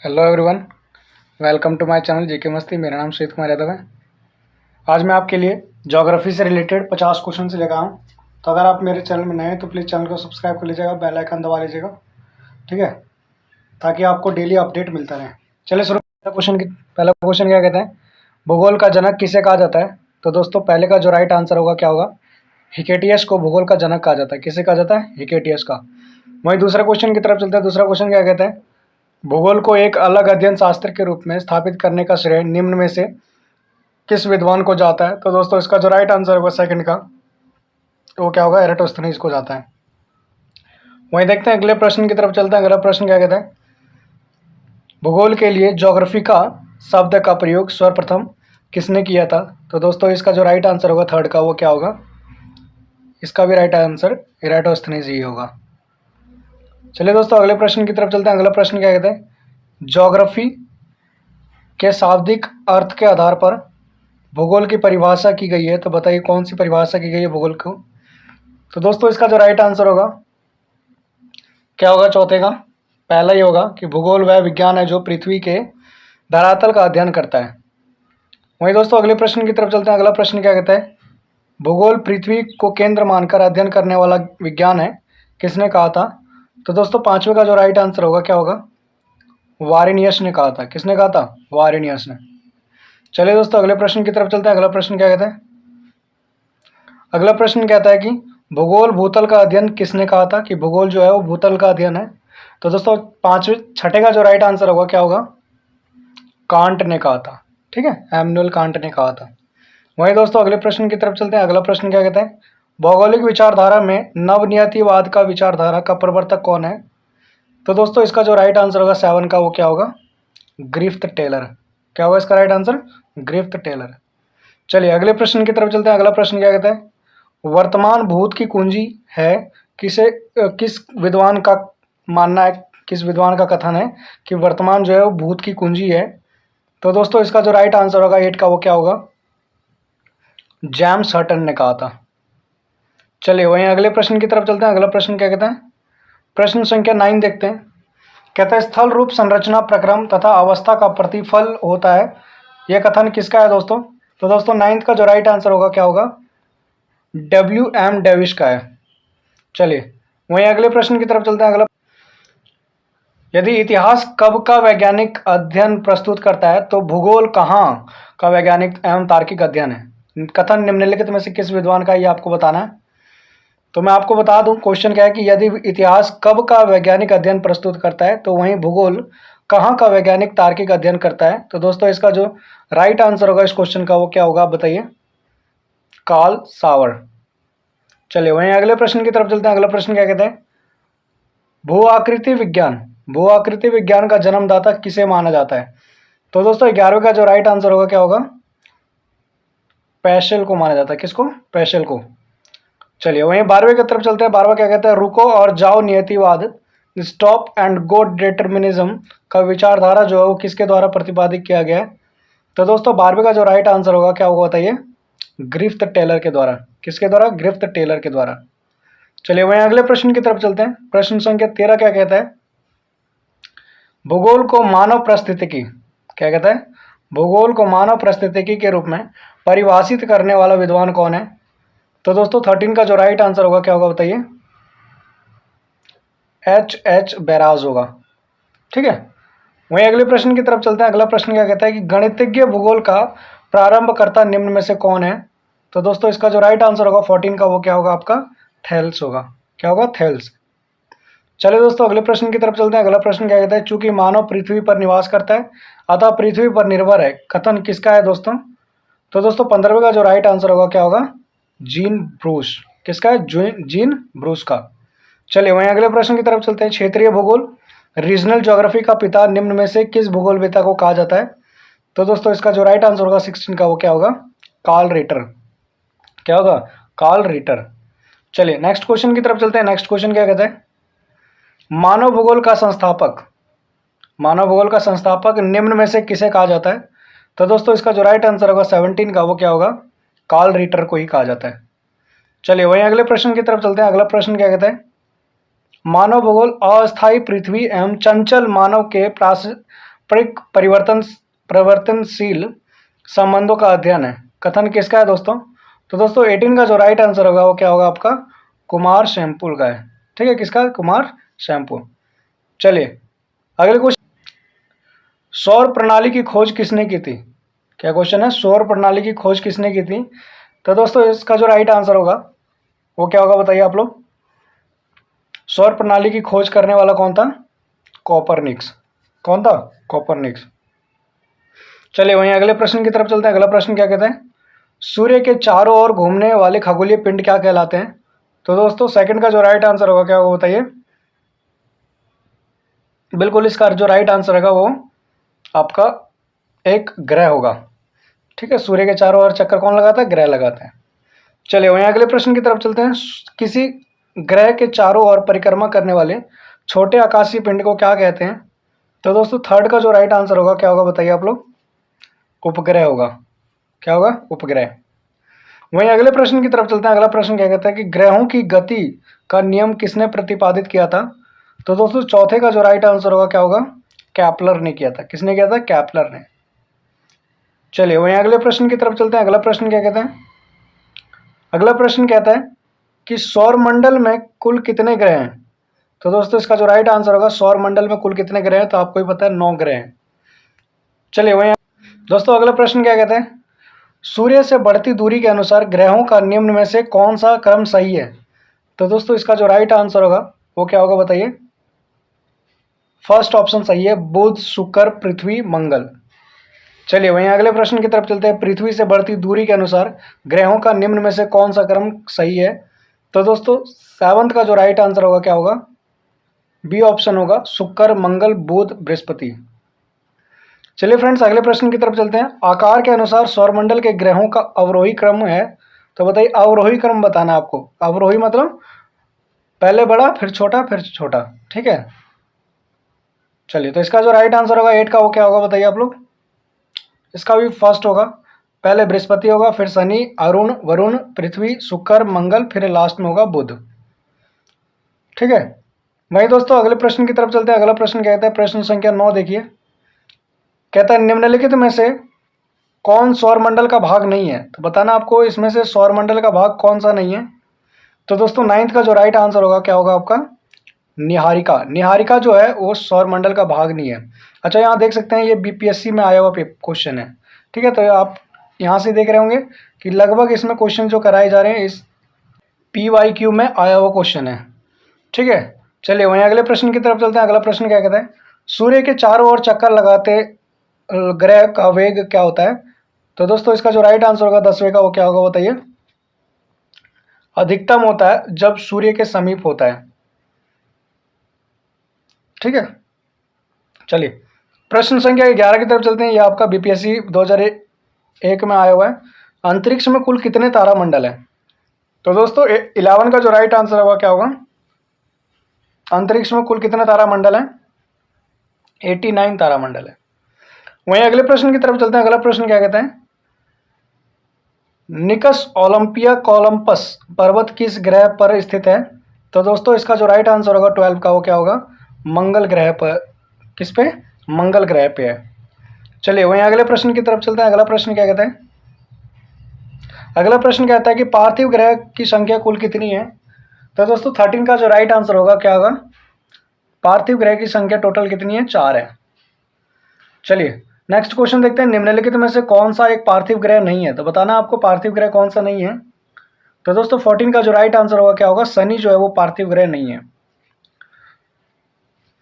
Hello everyone, welcome to my channel GK Masti. मेरा नाम सुजीत कुमार यादव है। आज मैं आपके लिए ज्योग्राफी से रिलेटेड 50 क्वेश्चन से लेकर आया हूँ। तो अगर आप मेरे चैनल में नए हैं तो प्लीज़ चैनल को सब्सक्राइब कर लीजिएगा, बेल आइकन दबा लीजिएगा, ठीक है, ताकि आपको डेली अपडेट मिलता रहे। चलिए शुरू। पहला क्वेश्चन क्या कहते हैं, भूगोल का जनक किसे कहा जाता है? तो दोस्तों पहले का जो राइट आंसर होगा क्या होगा, हिकेटियस को भूगोल का जनक कहा जाता है। किसे कहा जाता है? हिकेटियस का। वहीं दूसरे क्वेश्चन की तरफ चलते हैं। दूसरा क्वेश्चन क्या कहते हैं, भूगोल को एक अलग अध्ययन शास्त्र के रूप में स्थापित करने का श्रेय निम्न में से किस विद्वान को जाता है? तो दोस्तों इसका जो राइट आंसर होगा सेकंड का, तो वो क्या होगा, एराटोस्थेनीज को जाता है। वहीं देखते हैं अगले प्रश्न की तरफ चलते हैं। अगला प्रश्न क्या कहता है, भूगोल के लिए ज्योग्राफी का शब्द का प्रयोग सर्वप्रथम किसने किया था? तो दोस्तों इसका जो राइट आंसर होगा थर्ड का, वो क्या होगा, इसका भी राइट आंसर एराटोस्थेनीज ही होगा। चलिए दोस्तों अगले प्रश्न की तरफ चलते हैं। अगला प्रश्न क्या कहते हैं, ज्योग्राफी के शाब्दिक अर्थ के आधार पर भूगोल की परिभाषा की गई है। तो बताइए कौन सी परिभाषा की गई है भूगोल को? तो दोस्तों इसका जो राइट आंसर होगा क्या होगा, चौथे का पहला ही होगा कि भूगोल वह विज्ञान है जो पृथ्वी के धरातल का अध्ययन करता है। वहीं दोस्तों अगले प्रश्न की तरफ चलते हैं। अगला प्रश्न क्या कहता है, भूगोल पृथ्वी को केंद्र मानकर अध्ययन करने वाला विज्ञान है, किसने कहा था? तो दोस्तों पांचवें का जो राइट आंसर होगा क्या होगा, वारेनियस ने कहा था। किसने कहा था? वारेनियस ने। चलिए दोस्तों अगले प्रश्न की तरफ चलते हैं। अगला प्रश्न क्या कहता है, अगला प्रश्न कहता है कि भूगोल भूतल का अध्ययन किसने कहा था? कि भूगोल जो है वो भूतल का अध्ययन है। तो दोस्तों छठे का जो राइट आंसर होगा क्या होगा, कांट ने कहा था। ठीक है, एमनुएल कांट ने कहा था। वहीं दोस्तों अगले प्रश्न की तरफ चलते हैं। अगला प्रश्न क्या कहता है, भौगोलिक विचारधारा में नवनियतिवाद का विचारधारा का प्रवर्तक कौन है? तो दोस्तों इसका जो राइट आंसर होगा सेवन का, वो क्या होगा, ग्रिफ्थ टेलर। क्या होगा इसका राइट आंसर? Griffith Taylor. चलिए अगले प्रश्न की तरफ चलते हैं। अगला प्रश्न क्या कहता है, वर्तमान भूत की कुंजी है किस विद्वान का मानना है, किस विद्वान का कथन है कि वर्तमान जो है वो भूत की कुंजी है? तो दोस्तों इसका जो राइट आंसर होगा एट का, वो क्या होगा, जेम्स हटन ने कहा था। चलिए वहीं अगले प्रश्न की तरफ चलते हैं। अगला प्रश्न क्या कहता है, प्रश्न संख्या 9 देखते हैं। कहता है स्थल रूप संरचना प्रक्रम तथा अवस्था का प्रतिफल होता है, यह कथन किसका है दोस्तों? तो दोस्तों 9th का जो राइट आंसर होगा क्या होगा, WM डेविस का है। चलिए वहीं अगले प्रश्न की तरफ चलते हैं। अगला, यदि इतिहास कब का वैज्ञानिक अध्ययन प्रस्तुत करता है तो भूगोल कहाँ का वैज्ञानिक एवं तार्किक अध्ययन है? कथन निम्नलिखित में से किस विद्वान का, ये आपको बताना है। तो मैं आपको बता दूं क्वेश्चन क्या है कि यदि इतिहास कब का वैज्ञानिक अध्ययन प्रस्तुत करता है तो वहीं भूगोल कहाँ का वैज्ञानिक तार्किक अध्ययन करता है? तो दोस्तों इसका जो राइट आंसर होगा इस क्वेश्चन का, वो क्या होगा, आप बताइए, कार्ल सावर। चलिए वहीं अगले प्रश्न की तरफ चलते हैं। अगला प्रश्न क्या कहते हैं, भू आकृति विज्ञान का जन्मदाता किसे माना जाता है? तो दोस्तों 11वें का जो राइट आंसर होगा क्या होगा, पेशेल को माना जाता है। किसको? पेशेल को। चलिए वहीं 12वें की तरफ चलते हैं। 12वां क्या कहता है, रुको और जाओ नियतिवाद, स्टॉप एंड गो डिटर्मिनिज्म का विचारधारा जो है वो किसके द्वारा प्रतिपादित किया गया है? तो दोस्तों 12वें का जो राइट आंसर होगा क्या होगा बताइए, ग्रिफ्थ टेलर के द्वारा। किसके द्वारा? ग्रिफ्थ टेलर के द्वारा। चलिए वहीं अगले प्रश्न की तरफ चलते हैं। प्रश्न संख्या 13 क्या कहता है, भूगोल को मानव परिस्थितिकी, क्या कहता है, भूगोल को मानव परिस्थितिकी के रूप में परिभाषित करने वाला विद्वान कौन है? तो दोस्तों 13 का जो राइट आंसर होगा क्या होगा बताइए, H बैराज होगा। ठीक है, वहीं अगले प्रश्न की तरफ चलते हैं। अगला प्रश्न क्या कहता है कि गणितज्ञ भूगोल का प्रारंभकर्ता निम्न में से कौन है? तो दोस्तों इसका जो राइट आंसर होगा 14 का, वो क्या होगा आपका, थेल्स होगा। क्या होगा? थेल्स। चलिए दोस्तों अगले प्रश्न की तरफ चलते हैं। अगला प्रश्न क्या कहता है, चूंकि मानव पृथ्वी पर निवास करता है अतः पृथ्वी पर निर्भर है, कथन किसका है दोस्तों? तो दोस्तों 15वें का जो राइट आंसर होगा क्या होगा, जीन ब्रूस। किसका है? जीन ब्रूस का। चलिए वहीं अगले प्रश्न की तरफ चलते हैं। क्षेत्रीय भूगोल, रीजनल ज्योग्राफी का पिता निम्न में से किस भूगोलवेत्ता को कहा जाता है? तो दोस्तों इसका जो राइट आंसर होगा 16 का, वो क्या होगा, कार्ल रिटर। क्या होगा? Carl Ritter. चलिए नेक्स्ट क्वेश्चन की तरफ चलते हैं। नेक्स्ट क्वेश्चन क्या कहता है, मानव भूगोल का संस्थापक निम्न में से किसे कहा जाता है? तो दोस्तों इसका जो राइट आंसर होगा 17 का, वो क्या होगा, कार्ल रिटर को ही कहा जाता है। चलिए वहीं अगले प्रश्न की तरफ चलते हैं। अगला प्रश्न क्या कहता है, मानव भूगोल अस्थायी पृथ्वी एवं चंचल मानव के परिवर्तनशील संबंधों का अध्ययन है। कथन किसका है दोस्तों? तो दोस्तों 18 का जो राइट आंसर होगा वो क्या होगा आपका? कुमार शैम्पूल का है। ठीक है, किसका? कुमार शैम्पूल। चलिए अगले क्वेश्चन, सौर प्रणाली की खोज किसने की थी? क्या क्वेश्चन है? सौर प्रणाली की खोज किसने की थी? तो दोस्तों इसका जो राइट आंसर होगा वो क्या होगा बताइए आप लोग? सौर प्रणाली की खोज करने वाला कौन था? कोपरनिक्स। कौन था? कोपरनिक्स। चलिए वहीं अगले प्रश्न की तरफ चलते हैं। अगला प्रश्न क्या कहता है? सूर्य के चारों ओर घूमने वाले खगोलीय पिंड क्या कहलाते हैं? तो दोस्तों सेकंड का जो राइट आंसर होगा क्या होगा बताइए? बिल्कुल इसका जो राइट आंसर होगा वो आपका एक ग्रह होगा। ठीक है, सूर्य के चारों ओर चक्कर कौन लगाता है? ग्रह लगाता है। चलिए वहीं अगले प्रश्न की तरफ चलते हैं। किसी ग्रह के चारों ओर परिक्रमा करने वाले छोटे आकाशीय पिंड को क्या कहते हैं? तो दोस्तों थर्ड का जो राइट आंसर होगा क्या होगा बताइए आप लोग? उपग्रह होगा। क्या होगा? उपग्रह। वहीं अगले प्रश्न की तरफ चलते हैं। अगला प्रश्न क्या कहता है कि ग्रहों की गति का नियम किसने प्रतिपादित किया था? तो दोस्तों चौथे का जो राइट आंसर होगा क्या होगा? कैप्लर ने किया था। किसने किया था? कैप्लर ने। चलिए वहीं अगले प्रश्न की तरफ चलते हैं। अगला प्रश्न क्या कहता है? अगला प्रश्न कहता है कि सौर मंडल में कुल कितने ग्रह हैं? तो दोस्तों इसका जो राइट आंसर होगा सौर मंडल में कुल कितने ग्रह हैं, तो आपको ही पता है 9 ग्रह हैं। चलिए वहीं दोस्तों अगला प्रश्न क्या कहता है? सूर्य से बढ़ती दूरी के अनुसार ग्रहों का निम्न में से कौन सा क्रम सही है? तो दोस्तों इसका जो राइट आंसर होगा वो क्या होगा बताइए? फर्स्ट ऑप्शन सही है, बुध शुक्र पृथ्वी मंगल। चलिए वहीं अगले प्रश्न की तरफ चलते हैं। पृथ्वी से बढ़ती दूरी के अनुसार ग्रहों का निम्न में से कौन सा क्रम सही है? तो दोस्तों सेवंथ का जो राइट आंसर होगा क्या होगा? बी ऑप्शन होगा, शुक्र मंगल बुध बृहस्पति। चलिए फ्रेंड्स अगले प्रश्न की तरफ चलते हैं। आकार के अनुसार सौरमंडल के ग्रहों का अवरोही क्रम है, तो बताइए अवरोही क्रम बताना है आपको। अवरोही मतलब पहले बड़ा फिर छोटा फिर छोटा। ठीक है, चलिए तो इसका जो राइट आंसर होगा 8 का वो क्या होगा बताइए आप लोग? इसका भी फर्स्ट होगा, पहले बृहस्पति होगा फिर शनि अरुण वरुण पृथ्वी शुक्र मंगल फिर लास्ट में होगा बुध। ठीक है, वही दोस्तों अगले प्रश्न की तरफ चलते हैं। अगला प्रश्न क्या कहता है? प्रश्न संख्या 9 देखिए, कहता है निम्नलिखित में से कौन सौरमंडल का भाग नहीं है? तो बताना आपको इसमें से सौरमंडल का भाग कौन सा नहीं है। तो दोस्तों 9th का जो राइट आंसर होगा क्या होगा आपका? निहारिका। निहारिका जो है वो सौरमंडल का भाग नहीं है। अच्छा यहाँ देख सकते हैं ये बीपीएससी में आया हुआ क्वेश्चन है। ठीक है, तो आप यहाँ से देख रहे होंगे कि लगभग इसमें क्वेश्चन जो कराए जा रहे हैं इस PYQ में आया हुआ क्वेश्चन है। ठीक है, चलिए वहीं अगले प्रश्न की तरफ चलते हैं। अगला प्रश्न क्या कहता है? सूर्य के चारों ओर चक्कर लगाते ग्रह का वेग क्या होता है? तो दोस्तों इसका जो राइट आंसर होगा 10वें का वो क्या होगा बताइए? अधिकतम होता है जब सूर्य के समीप होता है। ठीक है, चलिए प्रश्न संख्या 11 की तरफ चलते हैं। ये आपका बीपीएससी 2001 में आया हुआ है। अंतरिक्ष में कुल कितने तारामंडल हैं? तो दोस्तों 11 का जो राइट आंसर होगा क्या होगा? अंतरिक्ष में कुल कितने तारामंडल हैं? 89 तारामंडल है। वहीं अगले प्रश्न की तरफ चलते हैं। अगला प्रश्न क्या कहता है? निकस ओलंपिया कोलंपस पर्वत किस ग्रह पर स्थित है? तो दोस्तों इसका जो राइट आंसर होगा 12 का वो क्या होगा? मंगल ग्रह पर। किस पे? मंगल ग्रह पे है। चलिए वहीं अगले प्रश्न की तरफ चलते हैं। अगला प्रश्न क्या कहता है? अगला प्रश्न कहता है कि पार्थिव ग्रह की संख्या कुल कितनी है? तो दोस्तों 13 का जो राइट आंसर होगा क्या होगा? पार्थिव ग्रह की संख्या टोटल कितनी है? 4 है। चलिए नेक्स्ट क्वेश्चन देखते हैं। निम्नलिखित में से कौन सा एक पार्थिव ग्रह नहीं है? तो बताना आपको पार्थिव ग्रह कौन सा नहीं है। तो दोस्तों 14 का जो राइट आंसर होगा क्या होगा? शनि जो है वो पार्थिव ग्रह नहीं है।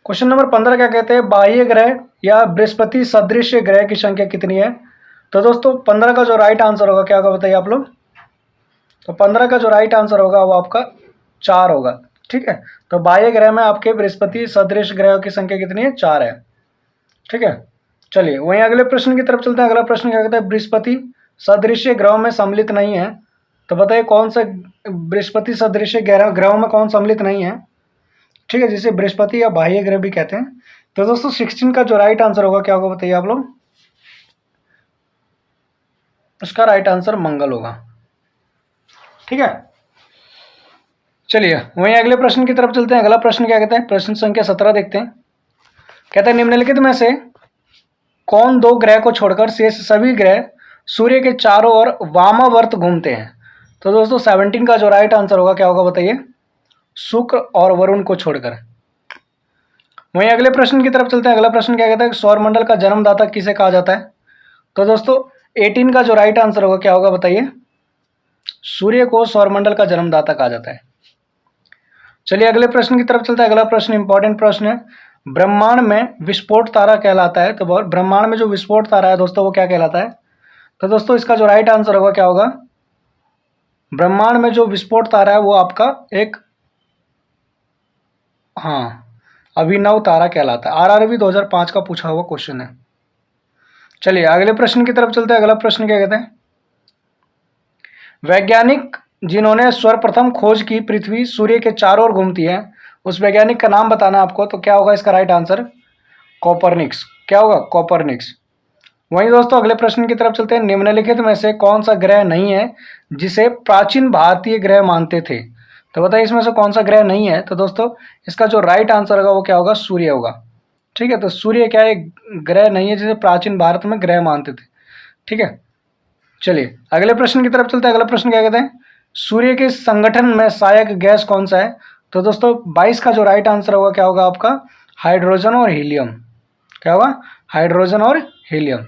क्वेश्चन नंबर 15 क्या कहते हैं? बाह्य ग्रह या बृहस्पति सदृश ग्रह की संख्या कितनी है? तो दोस्तों 15 का जो राइट आंसर होगा क्या होगा बताइए आप लोग? तो 15 का जो राइट आंसर होगा वो आपका 4 होगा। ठीक है, तो बाह्य ग्रह में आपके बृहस्पति सदृश ग्रह की संख्या कितनी है? 4 है। ठीक है, चलिए वहीं अगले प्रश्न की तरफ चलते हैं। अगला प्रश्न क्या कहता है? बृहस्पति सदृश ग्रहों में सम्मिलित नहीं है। तो बताइए कौन सा बृहस्पति सदृश ग्रहों में कौन सम्मिलित नहीं है? ठीक है, जिसे बृहस्पति या बाह्य ग्रह भी कहते हैं। तो दोस्तों 16 का जो राइट आंसर होगा क्या होगा बताइए आप लोग? उसका राइट आंसर मंगल होगा। ठीक है, चलिए वहीं अगले प्रश्न की तरफ चलते हैं। अगला प्रश्न क्या कहता है? प्रश्न संख्या 17 देखते हैं। कहता है निम्नलिखित में से कौन दो ग्रह को छोड़कर शेष सभी ग्रह सूर्य के चारों ओर वामावर्त घूमते हैं? तो दोस्तों 17 का जो राइट आंसर होगा क्या होगा बताइए? शुक्र और वरुण को छोड़कर। वहीं अगले प्रश्न की तरफ चलते हैं। अगला प्रश्न क्या कहता है कि सौरमंडल का जन्मदाता किसे कहा जाता है? तो दोस्तों 18 का जो राइट आंसर होगा क्या होगा बताइए? सूर्य को सौरमंडल का जन्मदाता कहा जाता है। चलिए अगले प्रश्न की तरफ चलते हैं। अगला प्रश्न इंपॉर्टेंट प्रश्न है। ब्रह्मांड में विस्फोट तारा कहलाता है, तो ब्रह्मांड में जो विस्फोट तारा है दोस्तों वो क्या कहलाता है? तो दोस्तों इसका जो राइट आंसर होगा क्या होगा? ब्रह्मांड में जो विस्फोट तारा है वो आपका एक अभिनव तारा कहलाता है। आरआरबी 2005 का पूछा हुआ क्वेश्चन है। चलिए अगले प्रश्न की तरफ चलते हैं। अगला प्रश्न क्या कहते हैं? वैज्ञानिक जिन्होंने सर्वप्रथम खोज की पृथ्वी सूर्य के चारों ओर घूमती है, उस वैज्ञानिक का नाम बताना आपको, तो क्या होगा इसका राइट आंसर? कोपरनिक्स। क्या होगा? कोपरनिक्स। वहीं दोस्तों अगले प्रश्न की तरफ चलते हैं। निम्नलिखित में से कौन सा ग्रह नहीं है जिसे प्राचीन भारतीय ग्रह मानते थे? तो बताइए इसमें से कौन सा ग्रह नहीं है? तो दोस्तों इसका जो राइट आंसर होगा वो क्या होगा? सूर्य होगा। ठीक है, तो सूर्य क्या है? ग्रह नहीं है जिसे प्राचीन भारत में ग्रह मानते थे। ठीक है, चलिए अगले प्रश्न की तरफ चलते हैं। अगला प्रश्न क्या कहते हैं? सूर्य के संगठन में सहायक गैस कौन सा है? तो दोस्तों 22 का जो राइट आंसर होगा क्या होगा आपका? हाइड्रोजन और हीलियम। क्या होगा? हाइड्रोजन और हीलियम।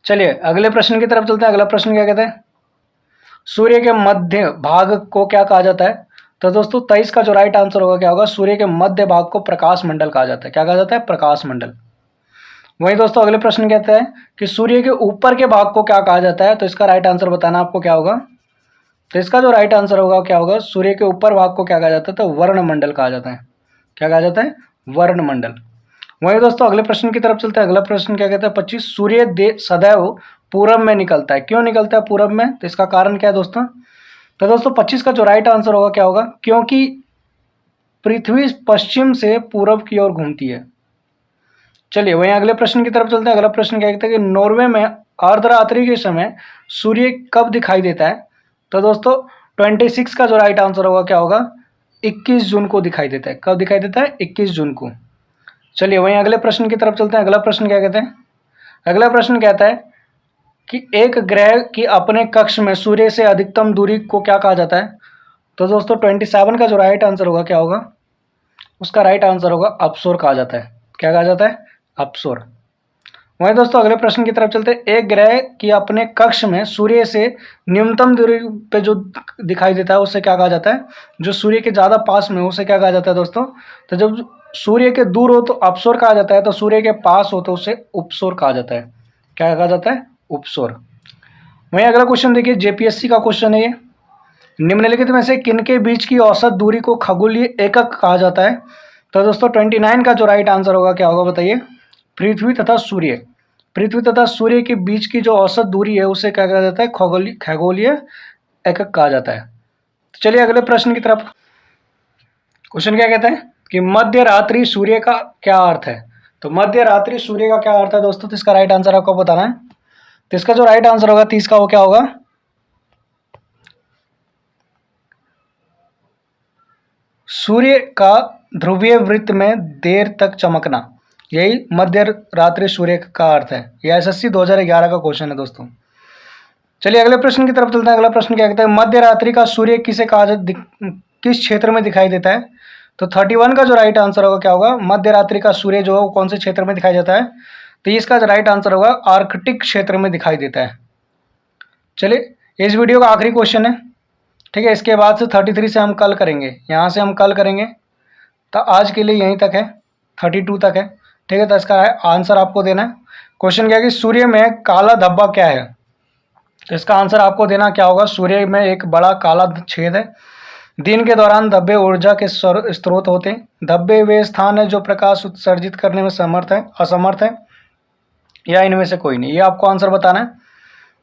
चलिए अगले प्रश्न की तरफ चलते हैं। अगला प्रश्न क्या कहते हैं? सूर्य के मध्य भाग को क्या कहा जाता है? तो दोस्तों 23 का जो राइट आंसर होगा क्या होगा? सूर्य के मध्य भाग को प्रकाश मंडल कहा जाता है। क्या कहा जाता है? प्रकाश मंडल। वहीं दोस्तों अगले प्रश्न कहते हैं कि सूर्य के ऊपर के भाग को क्या कहा जाता है? तो इसका राइट आंसर बताना आपको क्या होगा? तो इसका जो राइट आंसर होगा क्या होगा? सूर्य के ऊपर भाग को क्या कहा जाता है? तो वर्णमंडल कहा जाता है। क्या कहा जाता है? वर्णमंडल। वहीं दोस्तों अगले प्रश्न की तरफ चलते हैं। अगला प्रश्न क्या कहता है? 25 सूर्य सदैव पूरब में निकलता है, क्यों निकलता है पूरब में? तो इसका कारण क्या है दोस्तों? तो दोस्तों 25 का जो राइट आंसर होगा क्या होगा? क्योंकि पृथ्वी पश्चिम से पूरब की ओर घूमती है। चलिए वहीं अगले प्रश्न की तरफ चलते हैं। अगला प्रश्न क्या कहता है कि नॉर्वे में अर्धरात्रि के समय सूर्य कब दिखाई देता है? तो दोस्तों 26 का जो राइट आंसर होगा क्या होगा? 21 जून को दिखाई देता है। कब दिखाई देता है? 21 जून को। चलिए वहीं अगले प्रश्न की तरफ चलते हैं। अगला प्रश्न क्या कहते हैं? अगला प्रश्न कहता है कि एक ग्रह की अपने कक्ष में सूर्य से अधिकतम दूरी को क्या कहा जाता है? तो दोस्तों 27 का जो राइट आंसर होगा क्या होगा? उसका राइट आंसर होगा अपसोर कहा जाता है। क्या कहा जाता है? अपसोर। वहीं दोस्तों अगले प्रश्न की तरफ चलते हैं। एक ग्रह की अपने कक्ष में सूर्य से न्यूनतम दूरी पे जो दिखाई देता है उसे क्या कहा जाता है? जो सूर्य के ज़्यादा पास में उसे क्या कहा जाता है दोस्तों? तो जब सूर्य के दूर हो तो अपसोर कहा जाता है, तो सूर्य के पास हो तो उसे उपसोर कहा जाता है। क्या कहा जाता है? उपसोर। वहीं अगला क्वेश्चन देखिए, जेपीएससी का क्वेश्चन है ये। निम्नलिखित में से किनके बीच की औसत दूरी को खगोलीय एकक कहा जाता है? तो दोस्तों 29 का जो राइट आंसर होगा क्या होगा बताइए? पृथ्वी तथा सूर्य। पृथ्वी तथा सूर्य के बीच की जो औसत दूरी है उसे क्या कहा जाता है? खगोलीय एकक कहा जाता है। तो चलिए अगले प्रश्न की तरफ। क्वेश्चन क्या कहता है कि मध्य रात्रि सूर्य का क्या अर्थ है? तो मध्य रात्रि सूर्य का क्या अर्थ है दोस्तों? तो इसका राइट आंसर आपको बताना है। तो इसका जो राइट आंसर होगा 30 का वो क्या होगा? सूर्य का ध्रुवीय वृत्त में देर तक चमकना, यही मध्य रात्रि सूर्य का अर्थ है। यह एसएससी 2011 का क्वेश्चन है दोस्तों। चलिए अगले प्रश्न की तरफ चलते हैं। अगला प्रश्न क्या कहता है? मध्य रात्रि का सूर्य किसे किस क्षेत्र में दिखाई देता है? तो 31 का जो राइट आंसर होगा क्या होगा? मध्य रात्रि का सूर्य जो है वो कौन से क्षेत्र में दिखाई देता है? तो इसका जो राइट आंसर होगा आर्कटिक क्षेत्र में दिखाई देता है। चलिए इस वीडियो का आखिरी क्वेश्चन है, ठीक है। इसके बाद से 33 से हम कल करेंगे, यहाँ से हम कल करेंगे। तो आज के लिए यहीं तक है, 32 तक है, ठीक है। तो इसका आंसर आपको देना है। क्वेश्चन क्या है कि सूर्य में काला धब्बा क्या है? तो इसका आंसर आपको देना क्या होगा? सूर्य में एक बड़ा काला छेद है। दिन के दौरान धब्बे ऊर्जा के स्रोत होते हैं। धब्बे वे स्थान है जो प्रकाश उत्सर्जित करने में असमर्थ है, या इनमें से कोई नहीं। ये आपको आंसर बताना है,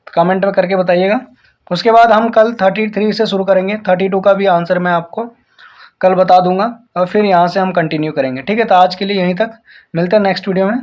कमेंट में करके बताइएगा। उसके बाद हम कल 33 से शुरू करेंगे। 32 का भी आंसर मैं आपको कल बता दूंगा और फिर यहाँ से हम कंटिन्यू करेंगे, ठीक है। तो आज के लिए यहीं तक, मिलते हैं नेक्स्ट वीडियो में।